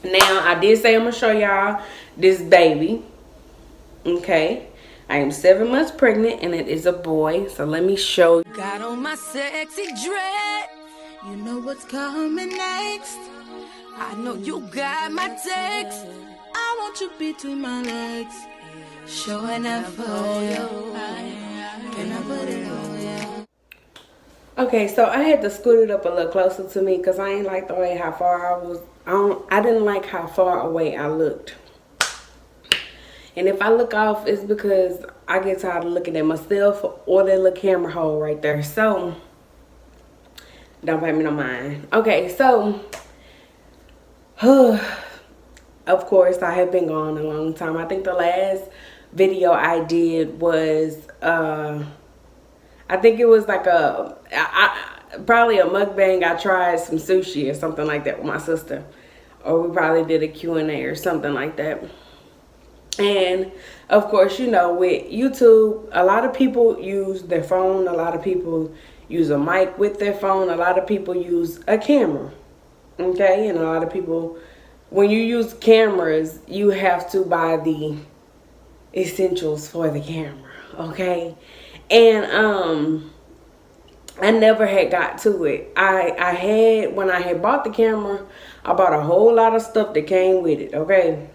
Now, I did say I'm going to show y'all this baby. Okay. I am 7 months pregnant, and it is a boy. So let me show you. Got on my sexy dread. You know what's coming next. I know you got my text. I want you between my legs. Showing up for you. Can I put it on you? Okay, so I had to scoot it up a little closer to me because I ain't like the way how far I was. I didn't like how far away I looked. And if I look off, it's because I get tired of looking at myself or that little camera hole right there. So, don't pay me no mind. Okay, so, of course, I have been gone a long time. I think the last video I did was, I think it was like probably a mukbang. I tried some sushi or something like that with my sister. Or we probably did a Q&A or something like that. And of course, you know, with YouTube, a lot of people use their phone. A lot of people use a mic with their phone. A lot of people use a camera. Okay? And a lot of people, when you use cameras, you have to buy the essentials for the camera. Okay? And I never had got to it. I had, when I had bought the camera, I bought a whole lot of stuff that came with it. Okay?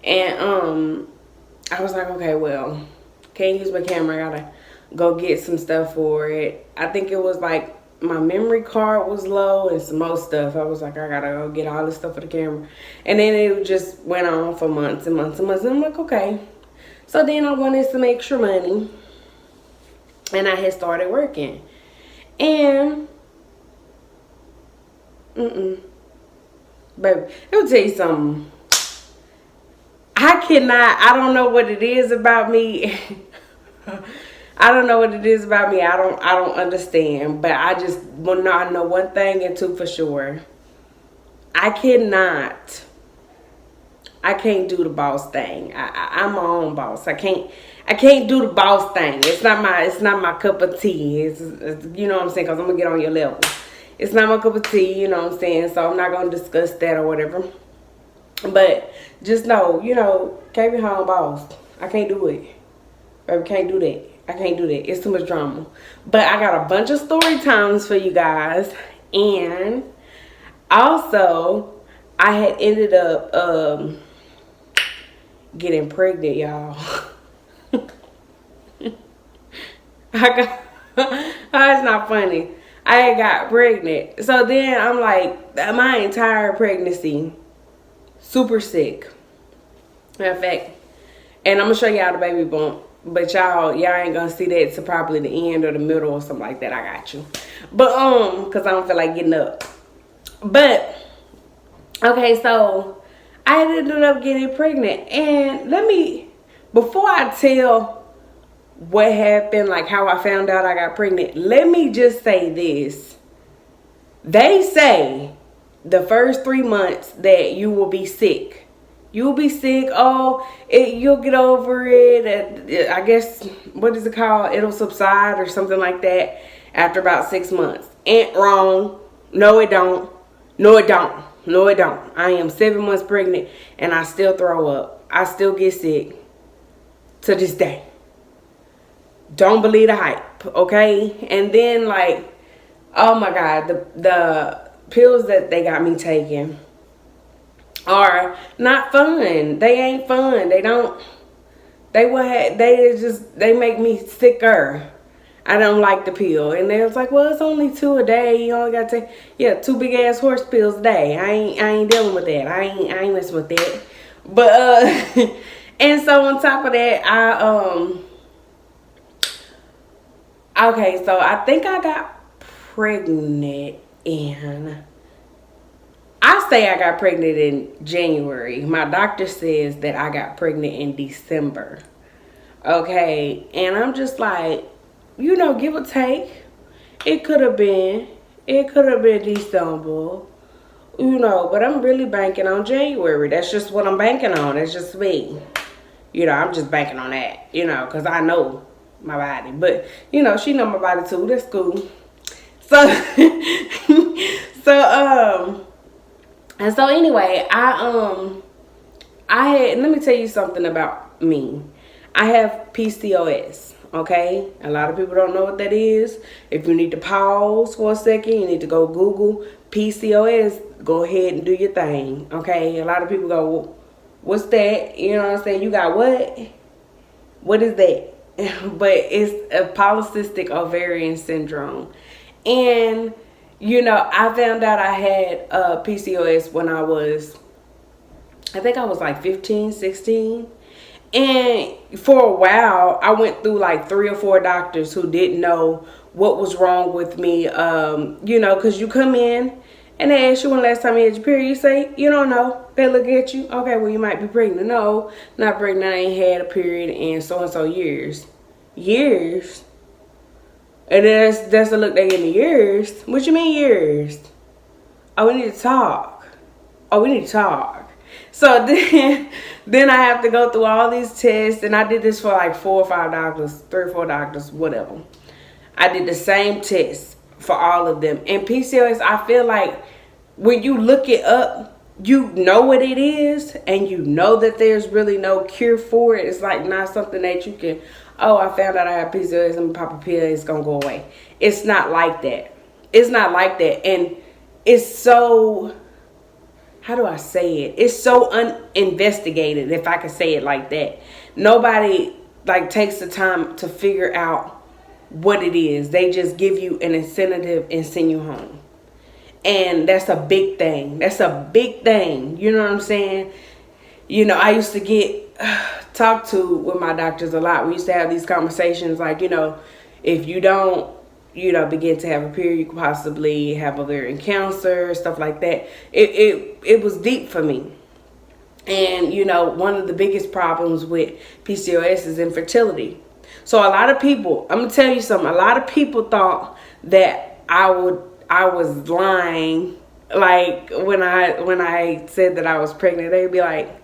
And I was like, okay, well, can't use my camera. I gotta go get some stuff for it. I think it was like my memory card was low and some more stuff. I was like, I gotta go get all this stuff for the camera. And then it just went on for months and months and months. And I'm like, okay. So then I wanted some extra money. And I had started working. And, baby, let me tell you something. I don't know what it is about me. I don't know what it is about me. I don't understand. But I just want to know one thing and two for sure. I can't do the boss thing. I'm my own boss. I can't do the boss thing. It's not my cup of tea. It's you know what I'm saying? Because I'm going to get on your level. It's not my cup of tea, you know what I'm saying? So I'm not going to discuss that or whatever. But just know, you know, can't be home boss. I can't do it. Baby, can't do that. I can't do that. It's too much drama. But I got a bunch of story times for you guys. And also, I had ended up getting pregnant, y'all. It's not funny. I had got pregnant. So then I'm like, my entire pregnancy, super sick. Matter of fact, and I'm gonna show y'all the baby bump, but y'all ain't gonna see that to probably the end or the middle or something like that. I got you, but cause I don't feel like getting up. But okay, so I ended up getting pregnant, and before I tell what happened, like how I found out I got pregnant, let me just say this. They say the first 3 months that you will be sick. You'll be sick. You'll get over it. I guess, what is it called? It'll subside or something like that after about 6 months. Ain't wrong. No, it don't. No, it don't. No, it don't. I am 7 months pregnant and I still throw up. I still get sick to this day. Don't believe the hype, okay? And then, like, oh my God, the pills that they got me taking are not fun. They ain't fun. They make me sicker. I don't like the pill. And they was like, well, it's only 2 a day. You only gotta take 2 big ass horse pills a day. I ain't dealing with that. I ain't messing with that. But and so on top of that, okay, so I think I got pregnant in, I say I got pregnant in January. My doctor says that I got pregnant in December. Okay, and I'm just like, you know, give or take. It could have been December, you know, but I'm really banking on January. That's just what I'm banking on. That's just me. You know, I'm just banking on that, you know, because I know my body. But, you know, she know my body too. That's cool. So, And so anyway, I had, let me tell you something about me. I have PCOS. Okay, a lot of people don't know what that is. If you need to pause for a second, you need to go Google PCOS. Go ahead and do your thing. Okay, a lot of people go, well, what's that? You know what I'm saying? You got what? What is that? But it's a polycystic ovarian syndrome. And you know, I found out I had PCOS when I think I was like 15, 16. And for a while, I went through like 3 or 4 doctors who didn't know what was wrong with me. You know, because you come in and they ask you when last time you had your period. You say, you don't know. They look at you. Okay, well, you might be pregnant. No, not pregnant. I ain't had a period in so-and-so years. Years? And then that's the look they give me. Years? What you mean years? Oh, we need to talk. Oh, we need to talk. So then I have to go through all these tests, and I did this for like 4 or 5 doctors, 3 or 4 doctors, whatever. I did the same test for all of them. And PCOS, I feel like when you look it up, you know what it is, and you know that there's really no cure for it. It's like not something that you can, oh, I found out I have PCOS, I'm gonna pop a pill, it's gonna go away. It's not like that. It's not like that. And it's so, how do I say it? It's so uninvestigated, if I could say it like that. Nobody like takes the time to figure out what it is. They just give you an incentive and send you home. And that's a big thing. That's a big thing. You know what I'm saying? You know, I used to get talked to with my doctors a lot. We used to have these conversations like, you know, if you don't, you know, begin to have a period, you could possibly have ovarian cancer, stuff like that. It was deep for me. And, you know, one of the biggest problems with PCOS is infertility. So a lot of people, I'm going to tell you something, a lot of people thought that I was lying. Like when I said that I was pregnant, they'd be like,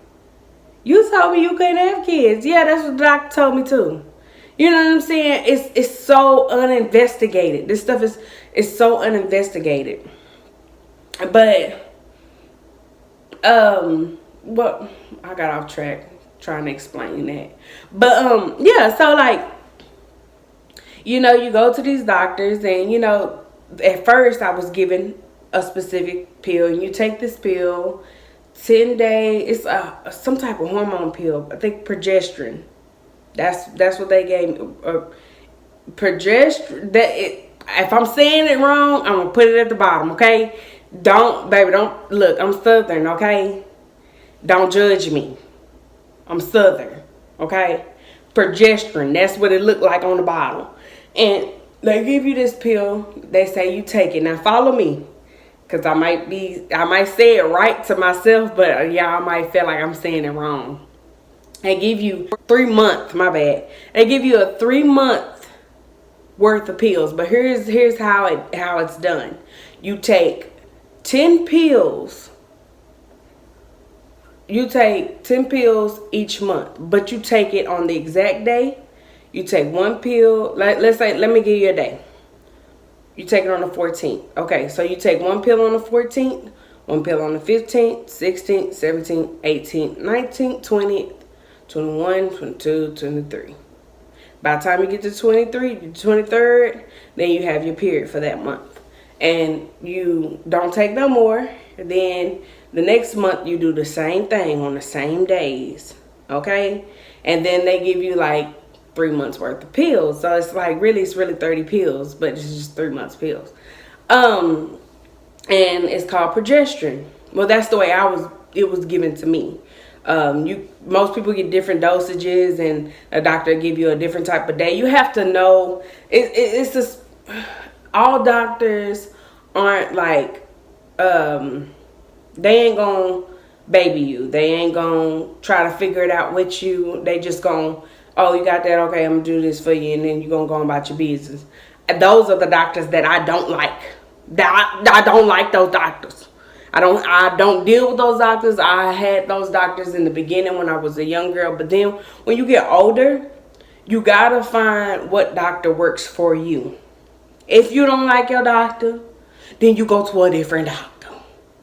you told me you couldn't have kids. Yeah, that's what the doctor told me too. You know what I'm saying? It's so uninvestigated. This stuff is so uninvestigated. But well, I got off track trying to explain that. But yeah, so like, you know, you go to these doctors and, you know, at first I was given a specific pill, and you take this pill 10 days. It's some type of hormone pill. I think progesterone. That's what they gave me. Progesterone. If I'm saying it wrong, I'm gonna put it at the bottom. Okay? Don't look. I'm Southern. Okay? Don't judge me. I'm Southern. Okay? Progesterone. That's what it looked like on the bottle. And they give you this pill. They say you take it. Now follow me, cause I might say it right to myself, but y'all might feel like I'm saying it wrong. They give you 3 months. My bad. They give you a 3-month worth of pills. But here's how it's done. You take 10 pills. You take 10 pills each month, but you take it on the exact day. You take 1 pill. Let's say, let me give you a day. You take it on the 14th. Okay, so you take 1 pill on the 14th, 1 pill on the 15th, 16th, 17th, 18th, 19th, 20th, 21, 22, 23. By the time you get to 23, 23rd, then you have your period for that month. And you don't take no more. Then the next month you do the same thing on the same days. Okay? And then they give you like 3 months worth of pills. So it's really 30 pills, but it's just 3 months pills. And it's called progesterone. Well, that's the way it was given to me. Most people get different dosages, and a doctor give you a different type of day. You have to know, it's just, all doctors aren't like, they ain't gonna baby you. They ain't gonna try to figure it out with you. They just gonna, oh, you got that? Okay, I'm gonna do this for you, and then you're gonna go about your business. And those are the doctors that I don't like. I don't like those doctors. I don't deal with those doctors. I had those doctors in the beginning when I was a young girl, but then when you get older, you gotta find what doctor works for you. If you don't like your doctor, then you go to a different doctor.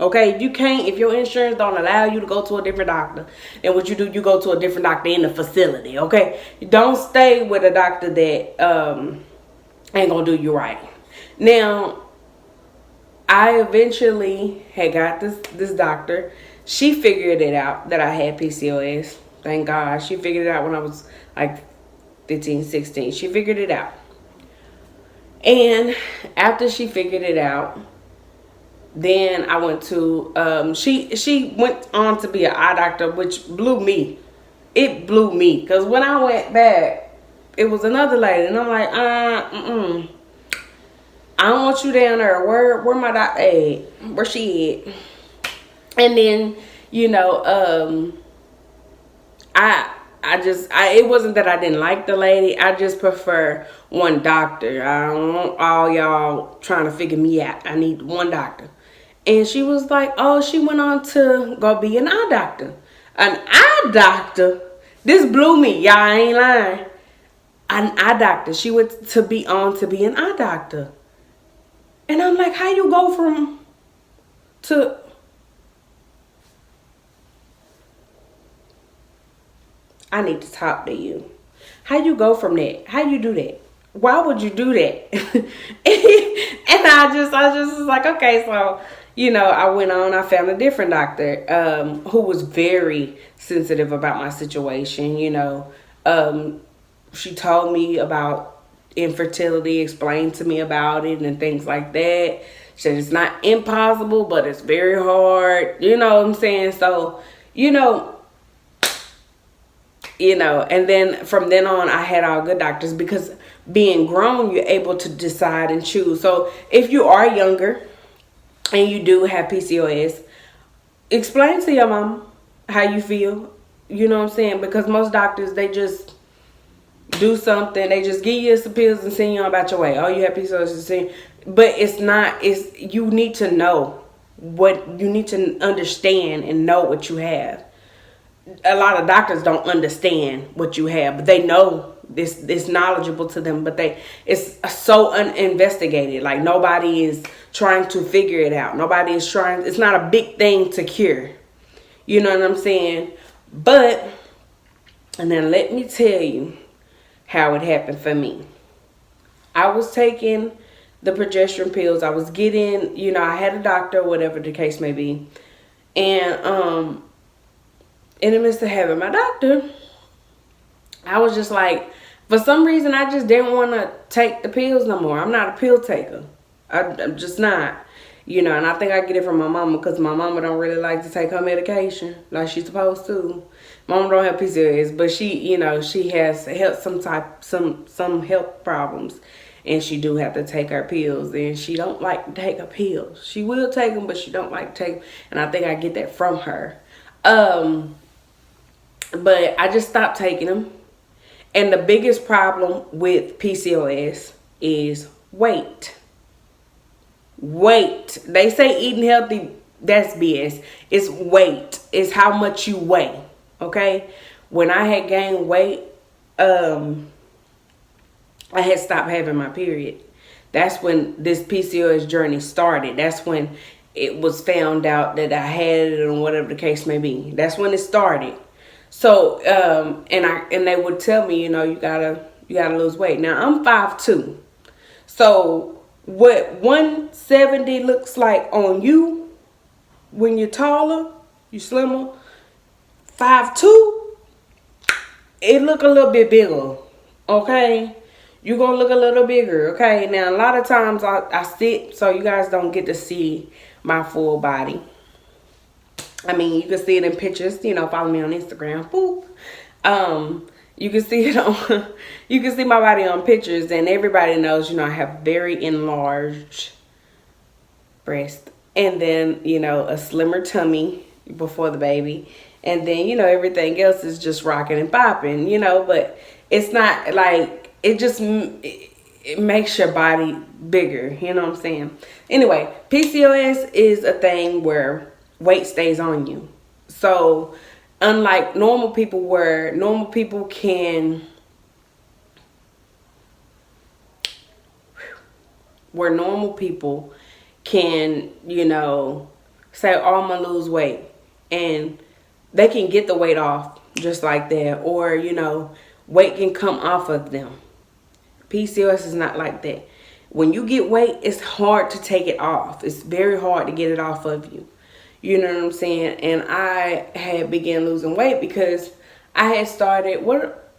Okay, you can't, if your insurance don't allow you to go to a different doctor, then what you do, you go to a different doctor in the facility, okay? Don't stay with a doctor that ain't gonna do you right. Now, I eventually had got this doctor. She figured it out that I had PCOS. Thank God. She figured it out when I was like 15, 16. She figured it out. And after she figured it out, then I went to she went on to be an eye doctor, which blew me. It blew me, because when I went back, it was another lady, and I'm like, I don't want you down there. Where my doctor at? Where she at? And then, you know, it wasn't that I didn't like the lady. I just prefer one doctor. I don't want all y'all trying to figure me out. I need one doctor. And she was like, oh, she went on to go be an eye doctor. An eye doctor? This blew me. Y'all ain't lying. An eye doctor. She went to be an eye doctor. And I'm like, how you go from to... I need to talk to you. How you go from that? How you do that? Why would you do that? And I just was like, okay, so, you know, I went on, I found a different doctor who was very sensitive about my situation. You know, she told me about infertility, explained to me about it and things like that. She said it's not impossible, but it's very hard. You know what I'm saying? So, you know, and then from then on, I had all good doctors, because being grown, you're able to decide and choose. So if you are younger and you do have PCOS, explain to your mom how you feel. You know what I'm saying? Because most doctors, they just do something. They just give you some pills and send you on about your way. Oh, you have PCOS. But you need to know what you need to understand and know what you have. A lot of doctors don't understand what you have, but they know this knowledgeable to them, but it's so uninvestigated. Like, nobody is trying to figure it out. Nobody is trying. It's not a big thing to cure. You know what I'm saying? And then let me tell you how it happened for me. I was taking the progesterone pills. I was getting, you know, I had a doctor, whatever the case may be, and in the midst of having my doctor, I was just like, for some reason, I just didn't want to take the pills no more. I'm not a pill taker. I'm just not. You know, and I think I get it from my mama, because my mama don't really like to take her medication like she's supposed to. Mama don't have PCOS, but she, you know, she has some health problems, and she do have to take her pills, and she don't like to take her pills. She will take them, but she don't like to take them, and I think I get that from her. But I just stopped taking them. And the biggest problem with PCOS is weight. Weight. They say eating healthy, that's BS. It's weight. It's how much you weigh. Okay? When I had gained weight, I had stopped having my period. That's when this PCOS journey started. That's when it was found out that I had it, or whatever the case may be. That's when it started. So, and they would tell me, you know, you gotta lose weight. Now, I'm 5'2". So what 170 looks like on you when you're taller, you slimmer, 5'2", it look a little bit bigger. Okay? You're gonna look a little bigger. Okay? Now, a lot of times I sit, so you guys don't get to see my full body. I mean, you can see it in pictures, you know, follow me on Instagram. Boop. You can see it on, you can see my body on pictures, and everybody knows, you know, I have very enlarged breast, and then, you know, a slimmer tummy before the baby, and then, you know, everything else is just rocking and popping, you know, but it's not like, it makes your body bigger, you know what I'm saying? Anyway, PCOS is a thing where weight stays on you. So unlike normal people, where normal people can you know, say, oh, I'm gonna lose weight, and they can get the weight off just like that, or weight can come off of them. PCOS is not like that. When you get weight, it's hard to take it off. It's very hard to get it off of you. You know what I'm saying? And I had began losing weight because I had started,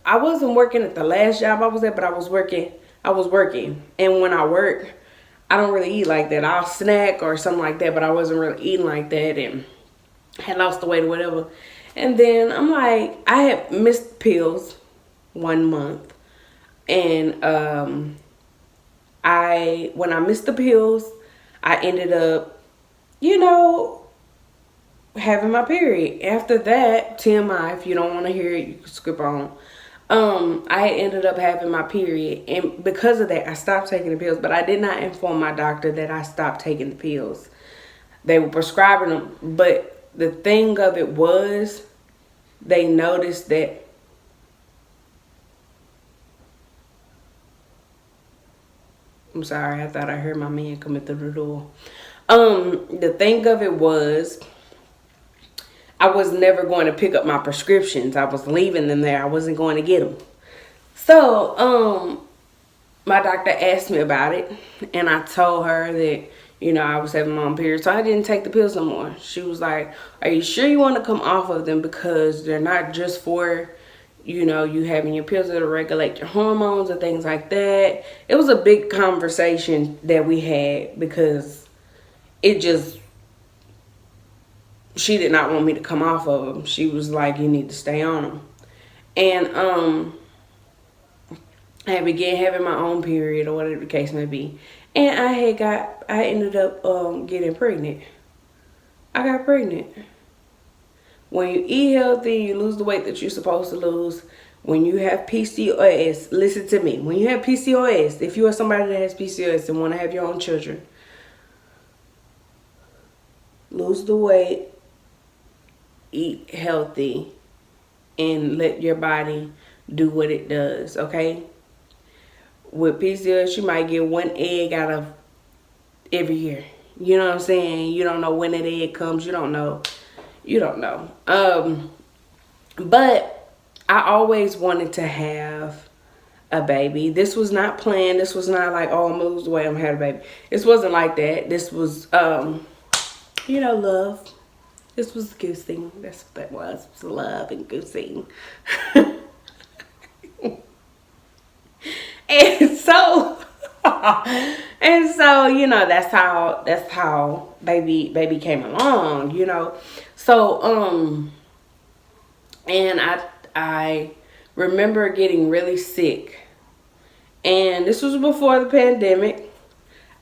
I wasn't working at the last job I was at, but I was working. And when I work, I don't really eat like that. I'll snack or something like that, but I wasn't really eating like that, and had lost the weight or whatever. And then I'm like, I had missed pills 1 month. And when I missed the pills, I ended up, having my period. After that, TMI, if you don't want to hear it, you can skip on. I ended up having my period, and because of that, I stopped taking the pills. But I did not inform my doctor that I stopped taking the pills. They were prescribing them, but the thing of it was, they noticed that I'm sorry, I thought I heard my man coming through the door. The thing of it was, I was never going to pick up my prescriptions. I was leaving them there. I wasn't going to get them. So, my doctor asked me about it, and I told her that, I was having my own period, so I didn't take the pills no more. She was like, are you sure you want to come off of them? Because they're not just for, you having your pills that'll regulate your hormones and things like that. It was a big conversation that we had because she did not want me to come off of them. She was like, you need to stay on them. And I began having my own period, or whatever the case may be. And I ended up getting pregnant. I got pregnant. When you eat healthy, you lose the weight that you're supposed to lose. When you have PCOS, listen to me. When you have PCOS, if you are somebody that has PCOS and want to have your own children, lose the weight, eat healthy, and let your body do what it does, okay? With PCOS, you might get 1 egg out of every year. You know what I'm saying? You don't know when that egg comes. You don't know. But I always wanted to have a baby. This was not planned. This was not like, oh, I'm gonna lose the weight, I'm gonna have a baby. This wasn't like that. This was, love. This was goosing. That's what that was. It was love and goosing. And so, that's how baby came along, So, and I remember getting really sick, and this was before the pandemic.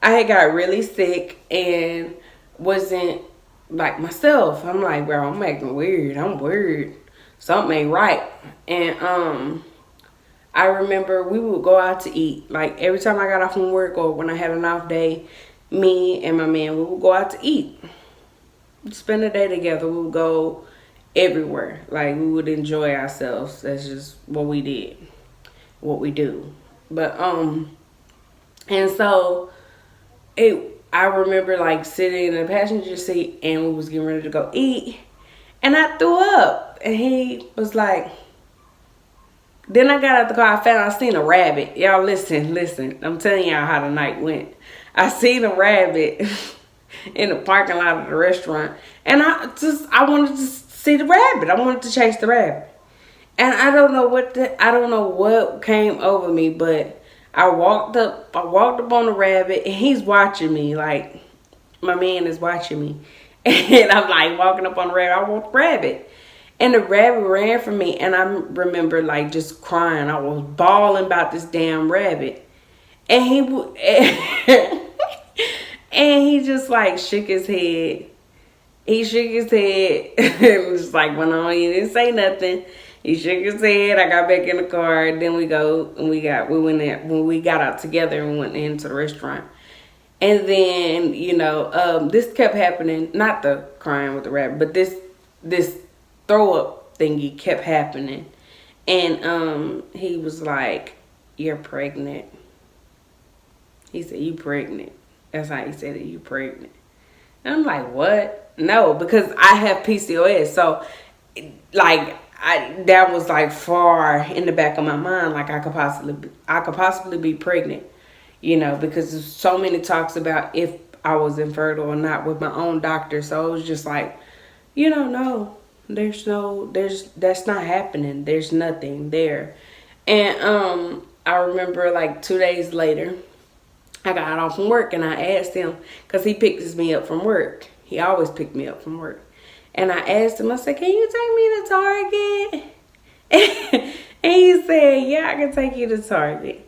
I had got really sick and wasn't like myself. I'm like, bro, I'm acting weird. I'm weird. Something ain't right. And I remember we would go out to eat. Like every time I got off from work or when I had an off day, me and my man, we would go out to eat. Spend the day together. We would go everywhere. Like we would enjoy ourselves. That's just what we did. What we do. But and so I remember like sitting in the passenger seat and we was getting ready to go eat, and I threw up, and he was like, then I got out the car, I seen a rabbit. Y'all listen, I'm telling y'all how the night went. I seen a rabbit in the parking lot of the restaurant, and I wanted to see the rabbit. I wanted to chase the rabbit. And I don't know what came over me, but I walked up on the rabbit, and he's watching me. Like, my man is watching me. And I'm like walking up on the rabbit. I want the rabbit. And the rabbit ran from me, and I remember like just crying. I was bawling about this damn rabbit. And he just like shook his head. He shook his head and just like went on. He didn't say nothing. He shook his head. I got back in the car. Then we went there when we got out together and went into the restaurant. And then, this kept happening. Not the crying with the rabbit, but this throw up thingy kept happening. And he was like, "You're pregnant." He said, "You pregnant." That's how he said it. "You pregnant." And I'm like, what? No, because I have PCOS. So, like, that was like far in the back of my mind. Like, I could possibly be pregnant, you know, because there's so many talks about if I was infertile or not with my own doctor. So it was just like, you know, no, that's not happening. There's nothing there. And I remember like 2 days later, I got off from work and I asked him, because he picks me up from work. He always picked me up from work. And I asked him, I said, can you take me to Target? And he said, yeah, I can take you to Target.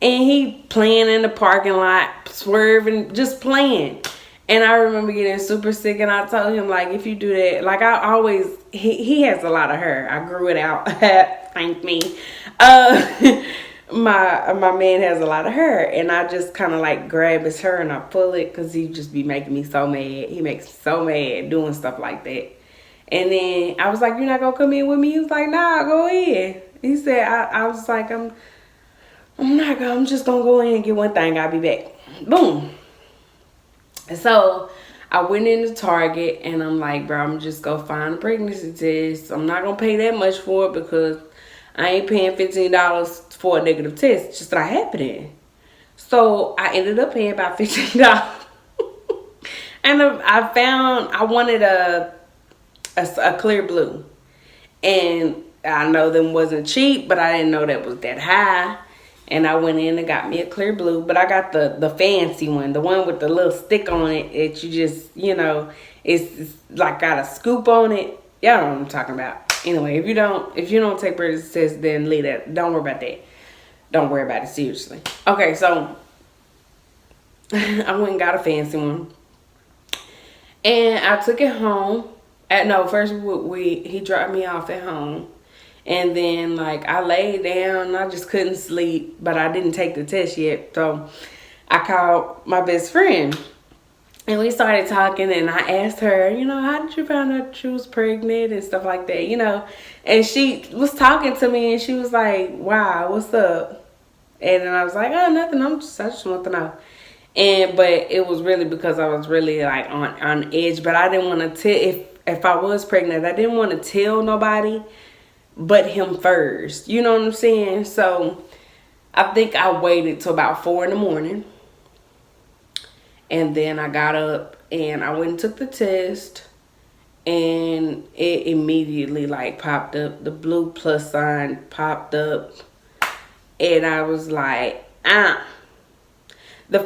And he playing in the parking lot, swerving, just playing. And I remember getting super sick, and I told him, like, if you do that, like, I always, he has a lot of hair. I grew it out. Thank me. My man has a lot of hair, and I just kind of, like, grab his hair and I pull it, because he just be making me so mad. He makes me so mad doing stuff like that. And then I was like, you're not going to come in with me? He was like, nah, go in. He said, I was like, I'm just going to go in and get one thing. I'll be back. Boom. So I went into Target and I'm like, bro, I'm just going to find a pregnancy test. I'm not going to pay that much for it because I ain't paying $15 for a negative test. It's just not happening. So I ended up paying about $15. And I wanted a clear blue. And I know them wasn't cheap, but I didn't know that was that high. And I went in and got me a clear blue. But I got the fancy one. The one with the little stick on it that you just, you know, it's like got a scoop on it. Y'all know what I'm talking about. Anyway, if you don't take pregnancy tests, then leave that. Don't worry about that. Don't worry about it, seriously. Okay, so I went and got a fancy one. And I took it home. First he dropped me off at home. And then, like, I laid down. I just couldn't sleep. But I didn't take the test yet. So I called my best friend. And we started talking. And I asked her, you know, how did you find out she was pregnant and stuff like that, you know. And she was talking to me. And she was like, wow, what's up? And then I was like, oh, nothing. I just want to know. But it was really because I was really, like, on edge. But I didn't want to tell, if I was pregnant, I didn't want to tell nobody but him first. You know what I'm saying? So I think I waited till about 4 in the morning. And then I got up and I went and took the test. And it immediately, like, popped up. The blue plus sign popped up. And I was like, let me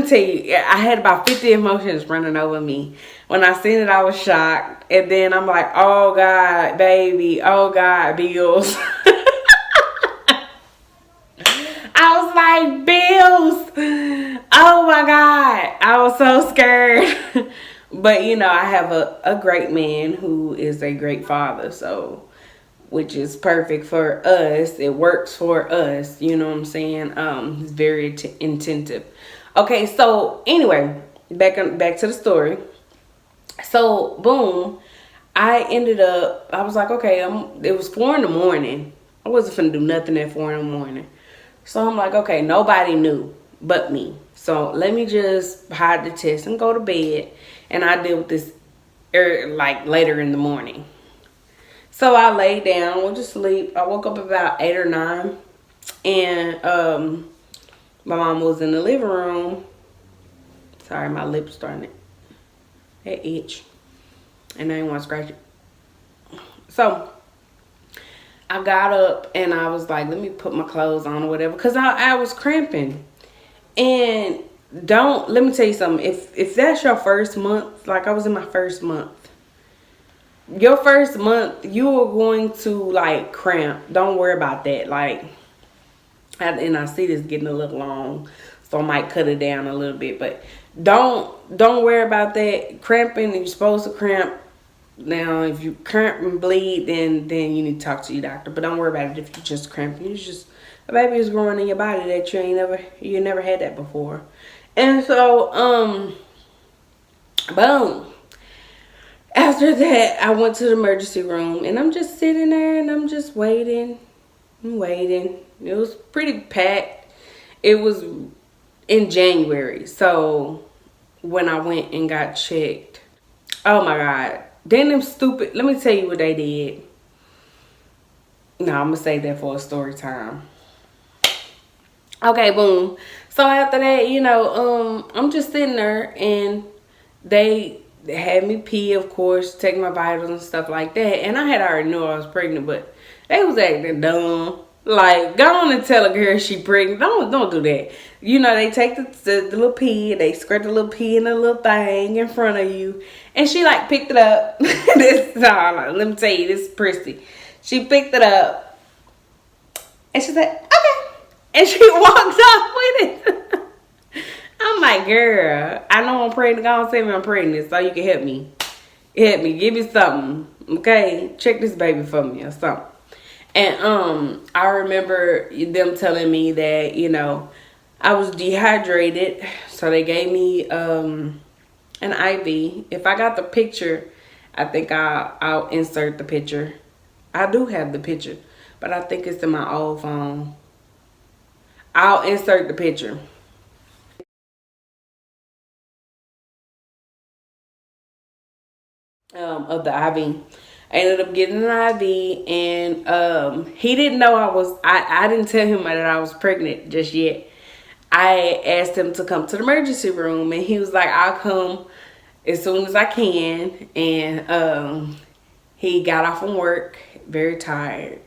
tell you, I had about 50 emotions running over me. When I seen it, I was shocked. And then I'm like, oh, God, baby. Oh, God, bills. I was like, bills. Oh, my God. I was so scared. But, you know, I have a great man who is a great father. So, which is perfect for us. It works for us. You know what I'm saying? He's very attentive. Okay, so anyway, back to the story. So, boom, I was like, okay, it was 4 in the morning. I wasn't finna do nothing at 4 in the morning. So I'm like, okay, nobody knew but me. So let me just hide the test and go to bed. And I deal with this later in the morning. So I laid down, went to sleep. I woke up about 8 or 9. And my mom was in the living room. Sorry, my lips starting to itch. And I didn't want to scratch it. So I got up and I was like, let me put my clothes on or whatever. Because I was cramping. And let me tell you something. If that's your first month, like I was in my first month. Your first month, you are going to, like, cramp. Don't worry about that. Like, and I see this getting a little long, so I might cut it down a little bit. But don't worry about that. Cramping, you're supposed to cramp. Now, if you cramp and bleed, then you need to talk to your doctor. But don't worry about it if you're just cramping. It's just a baby is growing in your body that you never had that before. And so, boom. After that, I went to the emergency room, and I'm just sitting there, and I'm just waiting and waiting. It was pretty packed. It was in January, so when I went and got checked. Oh my God. Then them stupid, let me tell you what they did. No, I'm gonna save that for a story time. Okay, boom. So after that, you know, I'm just sitting there and they had me pee, of course, take my vitals and stuff like that. And I had already knew I was pregnant, but they was acting dumb. Like, go on and tell a girl she pregnant. Don't do that. You know, they take the little pee, they squirt the little pee in the little thing in front of you. And she like picked it up. Let me tell you, this is prissy. She picked it up. And she said, okay. And she walked off with it. I'm like, girl, I know I'm pregnant. Go on, tell me I'm pregnant so you can help me. Help me. Give me something. Okay? Check this baby for me or something. And I remember them telling me that, you know, I was dehydrated. So they gave me an IV. If I got the picture, I think I'll insert the picture. I do have the picture, but I think it's in my old phone. I'll insert the picture. Of the IV. I ended up getting an IV, and he didn't know I didn't tell him that I was pregnant just yet. I asked him to come to the emergency room, and he was like, I'll come as soon as I can. And he got off from work very tired,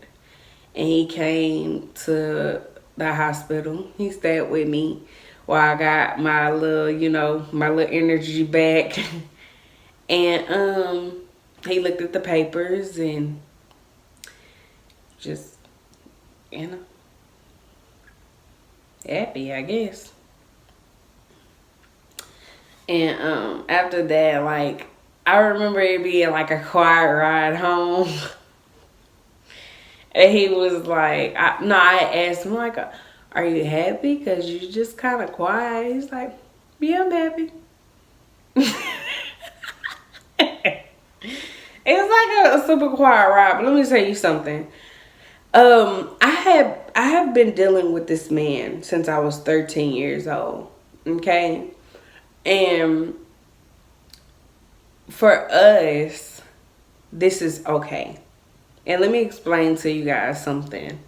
and he came to the hospital. He stayed with me while I got my little, you know, my little energy back. And he looked at the papers and just, you know, happy, I guess. And after that, like, I remember it being like a quiet ride home. And he was like, I asked him, like, are you happy? Because you just kind of quiet. He's like, yeah, I'm happy. It was like a super quiet ride, but let me tell you something. I have been dealing with this man since I was 13 years old. Okay? And for us, this is okay. And let me explain to you guys something.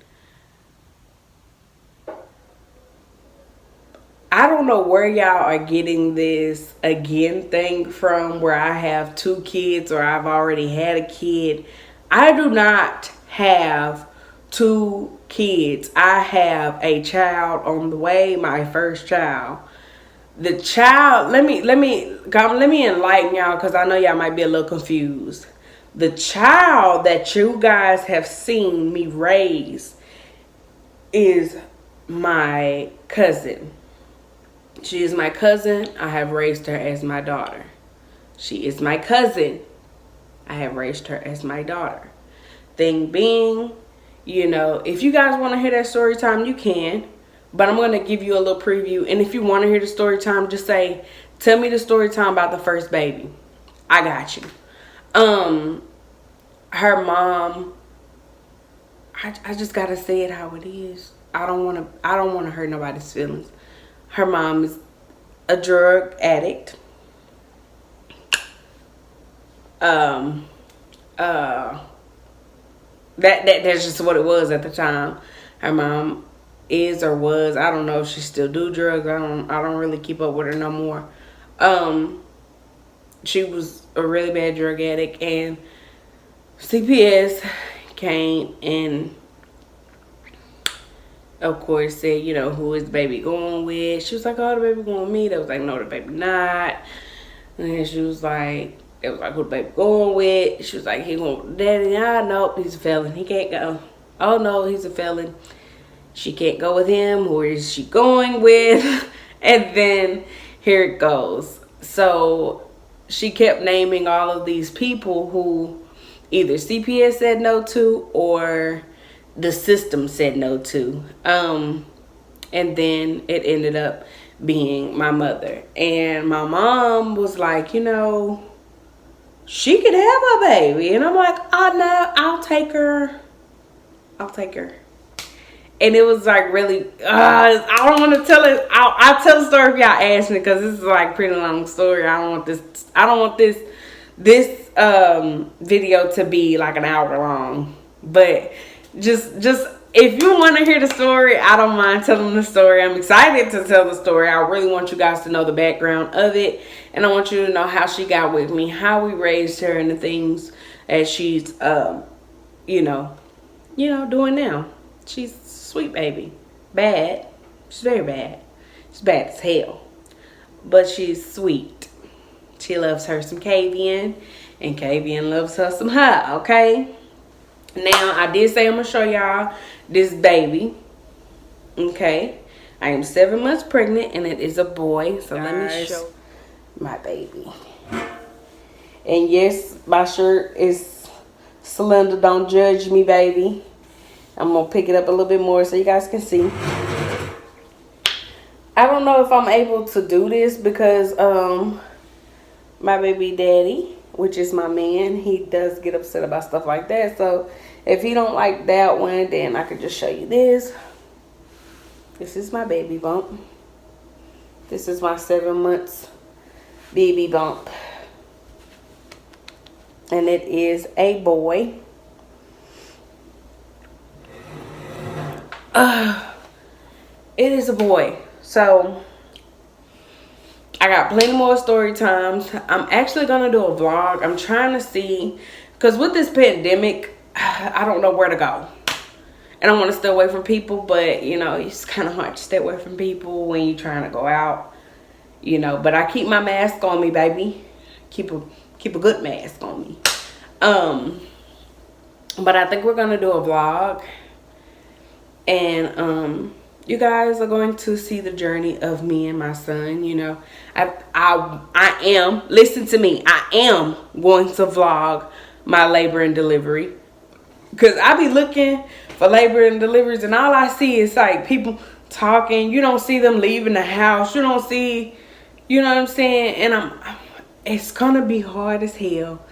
I don't know where y'all are getting this again thing from, where I have 2 kids or I've already had a kid. I do not have 2 kids. I have a child on the way, my first child. The child, let me enlighten y'all, because I know y'all might be a little confused. The child that you guys have seen me raise is my cousin. She is my cousin. I have raised her as my daughter. She is my cousin. I have raised her as my daughter. Thing being, you know, if you guys want to hear that story time, you can. But I'm going to give you a little preview. And if you want to hear the story time, just say, tell me the story time about the first baby. I got you. Her mom, I just got to say it how it is. I don't want to hurt nobody's feelings. Her mom is a drug addict. That's just what it was at the time. Her mom is or was, I don't know if she still do drugs. I don't really keep up with her no more. She was a really bad drug addict, and CPS came and of course said, you know, who is the baby going with? She was like, oh, the baby going with me. They was like, no, the baby not. And then she was like, it was like, who the baby going with? She was like, he going with daddy. Ah, nope, he's a felon. He can't go. Oh no, he's a felon. She can't go with him. Who is she going with? And then here it goes. So she kept naming all of these people who either CPS said no to or the system said no to. And then it ended up being my mother. And my mom was like, you know, she could have a baby. And I'm like, oh no, I'll take her. And it was like really, I don't want to tell it. I'll tell the story if y'all ask me, because this is like a pretty long story. I don't want this video to be like an hour long. But just if you want to hear the story, I don't mind telling the story. I'm excited to tell the story. I really want you guys to know the background of it, and I want you to know how she got with me, how we raised her, and the things that she's doing now. She's a sweet baby. Bad. She's very bad. She's bad as hell. But she's sweet. She loves her some Kayvyn, and Kayvyn loves her some her, okay? Now, I did say I'm going to show y'all this baby. Okay? I am 7 months pregnant, and it is a boy. So let me show my baby. And yes, my shirt is slender. Don't judge me, baby. I'm going to pick it up a little bit more so you guys can see. I don't know if I'm able to do this because my baby daddy, which is my man, he does get upset about stuff like that. So if he don't like that one, then I could just show you this. This is my baby bump. This is my 7 months baby bump. And it is a boy. It is a boy. So I got plenty more story times. I'm actually gonna do a vlog. I'm trying to see, because with this pandemic, I don't know where to go. And I want to stay away from people, but it's kind of hard to stay away from people when you're trying to go out. But I keep my mask on me, baby. Keep a good mask on me. But I think we're gonna do a vlog, and you guys are going to see the journey of me and my son. I am, listen to me, I am going to vlog my labor and delivery, because I be looking for labor and deliveries, and all I see is like people talking. You don't see them leaving the house. You don't see, you know what I'm saying? And it's gonna be hard as hell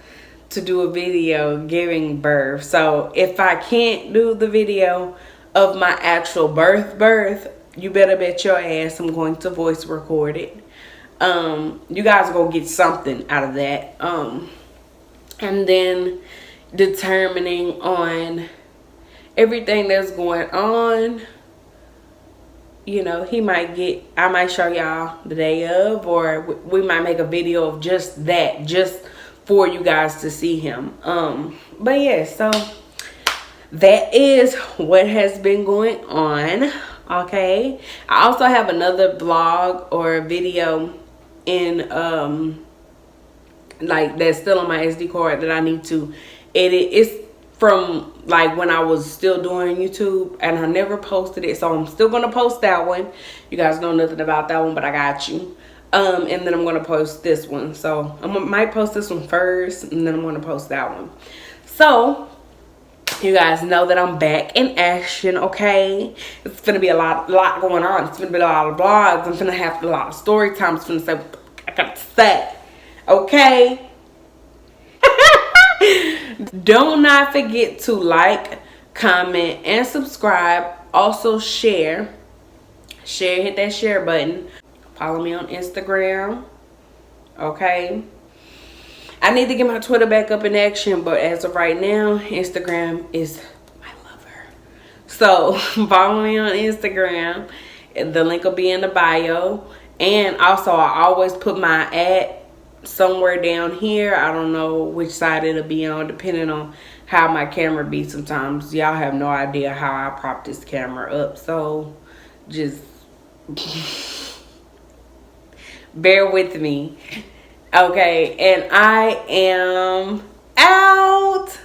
to do a video giving birth. So if I can't do the video of my actual birth, you better bet your ass I'm going to voice record it. You guys are gonna get something out of that. And then determining on everything that's going on. I might show y'all the day of, or we might make a video of just that, just for you guys to see him. But yeah, so that is what has been going on. Okay, I also have another vlog or a video in like that's still on my SD card that I need to edit. It's from like when I was still doing YouTube, and I never posted it, so I'm still gonna post that one. You guys know nothing about that one, but I got you. And then I'm gonna post this one. So might post this one first, and then I'm gonna post that one. So you guys know that I'm back in action. Okay, it's gonna be a lot going on. It's gonna be a lot of vlogs. I'm gonna have a lot of story time. It's gonna say what I got to say. Okay. Do not forget to like, comment, and subscribe. Also share. Hit that share button. Follow me on Instagram. Okay. I need to get my Twitter back up in action, but as of right now, Instagram is my lover. So follow me on Instagram. The link will be in the bio. And also, I always put my ad somewhere down here. I don't know which side it'll be on, depending on how my camera be sometimes. Y'all have no idea how I prop this camera up, so just bear with me. Okay, and I am out.